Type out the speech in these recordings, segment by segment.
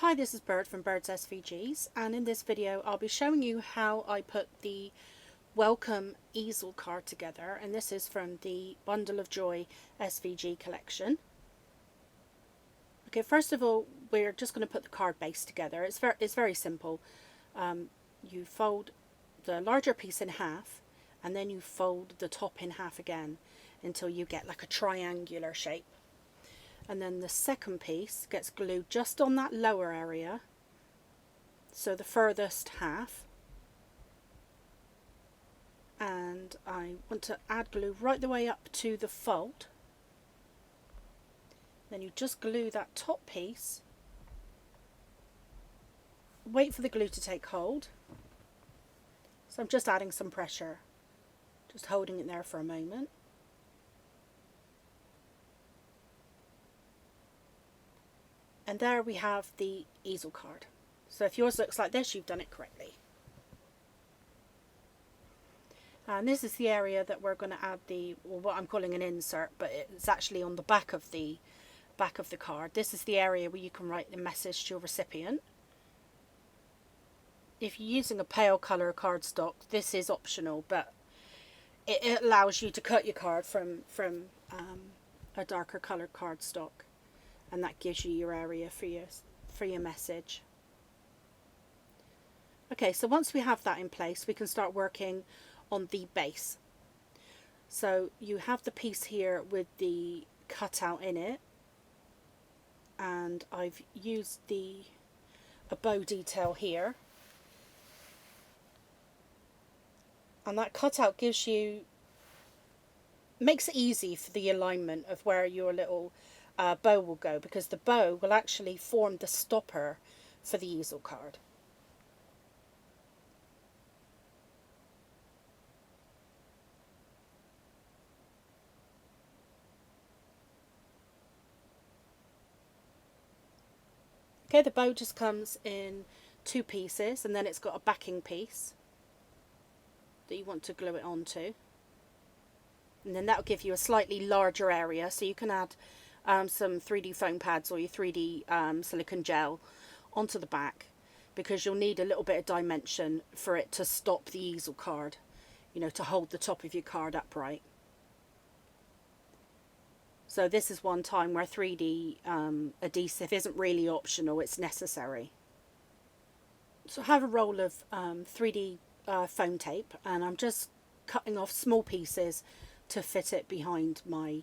Hi, this is Bird from Bird's SVGs, and in this video I'll be showing you how I put the Welcome Easel Card together, and this is from the Bundle of Joy SVG collection. Okay, first of all, we're just going to put the card base together. It's very simple. You fold the larger piece in half, and then you fold the top in half again until you get like a triangular shape. And then the second piece gets glued just on that lower area, so the furthest half, and I want to add glue right the way up to the fold. Then you just glue that top piece, wait for the glue to take hold. So I'm just adding some pressure, just holding it there for a moment. And there we have the easel card. So if yours looks like this, you've done it correctly. And this is the area that we're going to add what I'm calling an insert, but it's actually on the back of the card. This is the area where you can write the message to your recipient. If you're using a pale colour cardstock, this is optional, but it allows you to cut your card from a darker coloured cardstock. And that gives you your area for your message. Okay, so once we have that in place, we can start working on the base. So you have the piece here with the cutout in it, and I've used a bow detail here, and that cutout makes it easy for the alignment of where your little bow will go, because the bow will actually form the stopper for the easel card. Okay, the bow just comes in two pieces, and then it's got a backing piece that you want to glue it onto, and then that will give you a slightly larger area, so you can add some 3D foam pads or your 3D silicone gel onto the back, because you'll need a little bit of dimension for it to stop the easel card, to hold the top of your card upright. So this is one time where 3D adhesive isn't really optional, it's necessary. So I have a roll of 3D foam tape, and I'm just cutting off small pieces to fit it behind my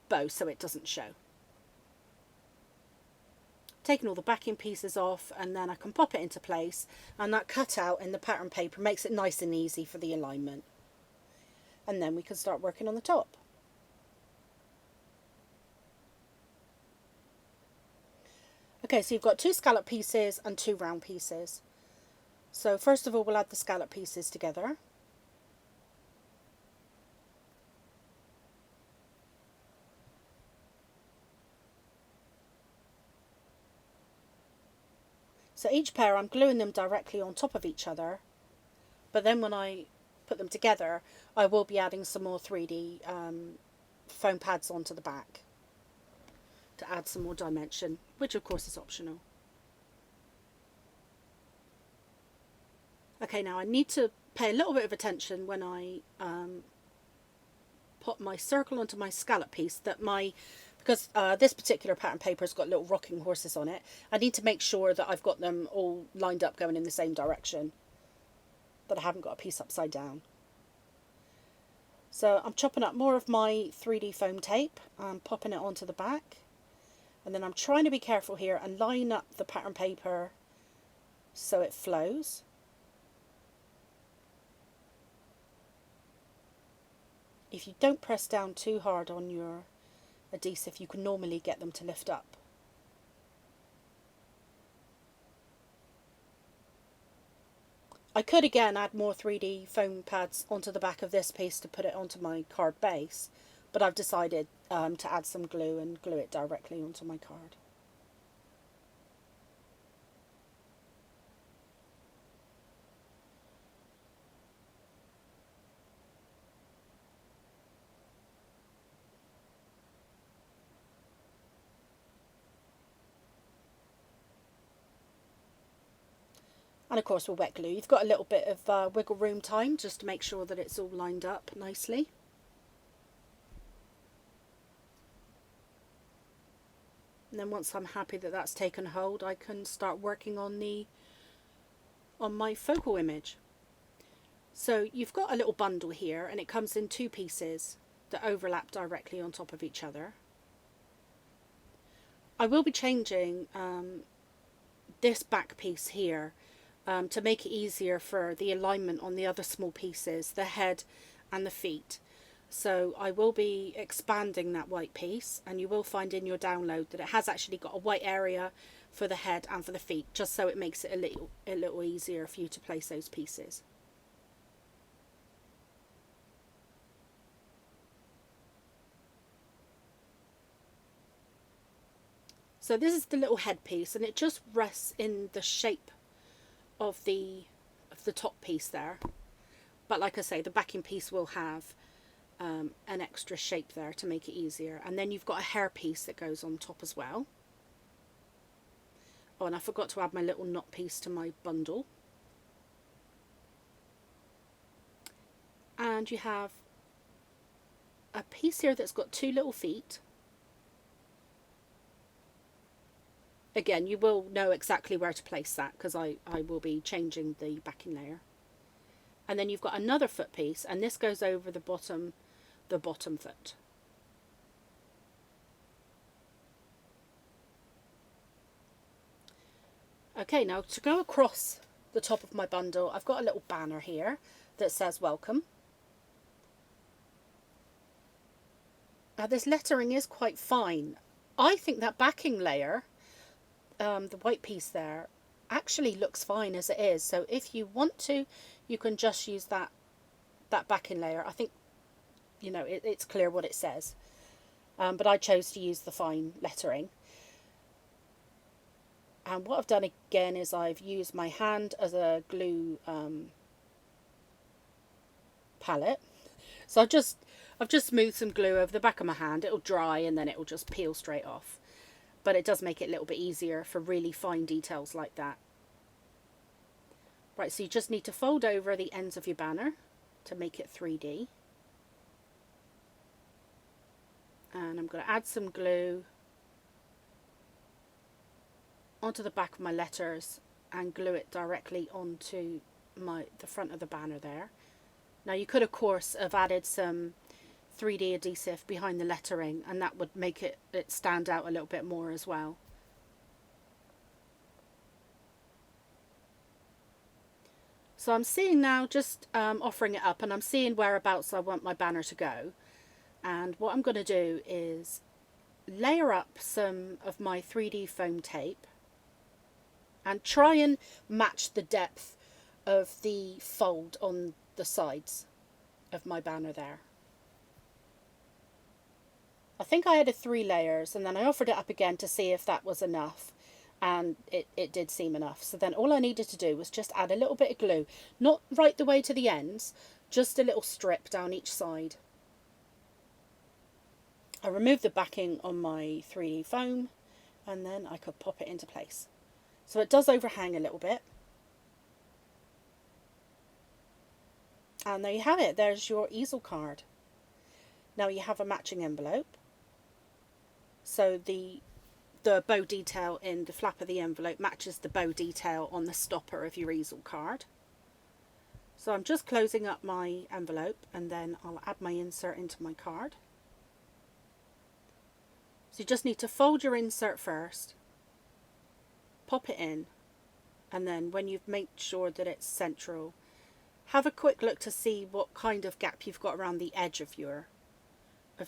bow so it doesn't show. Taking all the backing pieces off, and then I can pop it into place, and that cutout in the pattern paper makes it nice and easy for the alignment. And then we can start working on the top. Okay, so you've got two scallop pieces and two round pieces. So first of all, we'll add the scallop pieces together. So each pair, I'm gluing them directly on top of each other, but then when I put them together, I will be adding some more 3D foam pads onto the back to add some more dimension, which of course is optional. Okay, now I need to pay a little bit of attention when I put my circle onto my scallop piece, because this particular pattern paper has got little rocking horses on it. I need to make sure that I've got them all lined up going in the same direction, that I haven't got a piece upside down. So I'm chopping up more of my 3D foam tape and popping it onto the back, and then I'm trying to be careful here and line up the pattern paper so it flows. If you don't press down too hard on your adhesive, you can normally get them to lift up. I could again add more 3D foam pads onto the back of this piece to put it onto my card base, but I've decided to add some glue and glue it directly onto my card. And of course with wet glue, you've got a little bit of wiggle room time just to make sure that it's all lined up nicely. And then once I'm happy that that's taken hold, I can start working on my focal image. So you've got a little bundle here, and it comes in two pieces that overlap directly on top of each other. I will be changing this back piece here to make it easier for the alignment on the other small pieces, the head and the feet. So I will be expanding that white piece, and you will find in your download that it has actually got a white area for the head and for the feet, just so it makes it a little easier for you to place those pieces. So this is the little head piece, and it just rests in the shape of the top piece there. But like I say, the backing piece will have an extra shape there to make it easier. And then you've got a hair piece that goes on top as well. Oh, and I forgot to add my little knot piece to my bundle. And you have a piece here that's got two little feet. Again, you will know exactly where to place that because I will be changing the backing layer. And then you've got another foot piece, and this goes over the bottom foot. Okay, now to go across the top of my bundle, I've got a little banner here that says welcome. Now this lettering is quite fine. I think that backing layer, the white piece there, actually looks fine as it is. So if you want to, you can just use that backing layer. I think, you know, it's clear what it says. But I chose to use the fine lettering. And what I've done again is I've used my hand as a glue palette. So I've just smoothed some glue over the back of my hand. It'll dry and then it'll just peel straight off. But it does make it a little bit easier for really fine details like that. Right, so you just need to fold over the ends of your banner to make it 3D. And I'm going to add some glue onto the back of my letters and glue it directly onto the front of the banner there. Now you could of course have added some 3D adhesive behind the lettering, and that would make it stand out a little bit more as well. So I'm seeing now, just offering it up, and I'm seeing whereabouts I want my banner to go. And what I'm going to do is layer up some of my 3D foam tape and try and match the depth of the fold on the sides of my banner there. I think I added 3 layers, and then I offered it up again to see if that was enough, and it did seem enough. So then all I needed to do was just add a little bit of glue, not right the way to the ends, just a little strip down each side. I removed the backing on my 3D foam, and then I could pop it into place. So it does overhang a little bit. And there you have it. There's your easel card. Now you have a matching envelope. So the bow detail in the flap of the envelope matches the bow detail on the stopper of your easel card. So I'm just closing up my envelope, and then I'll add my insert into my card. So you just need to fold your insert first, pop it in, and then when you've made sure that it's central, have a quick look to see what kind of gap you've got around the edge of your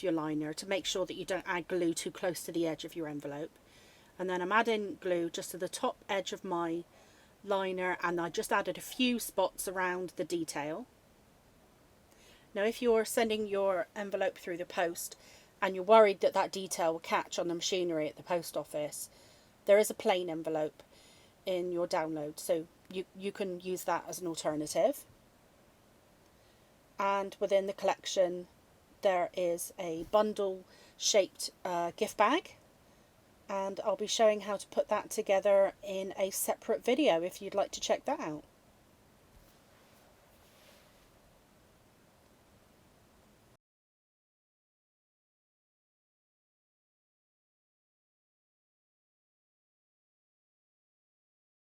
liner to make sure that you don't add glue too close to the edge of your envelope. And then I'm adding glue just to the top edge of my liner, and I just added a few spots around the detail. Now if you're sending your envelope through the post and you're worried that that detail will catch on the machinery at the post office, there is a plain envelope in your download, so you can use that as an alternative. And within the collection there is a bundle shaped gift bag, and I'll be showing how to put that together in a separate video if you'd like to check that out.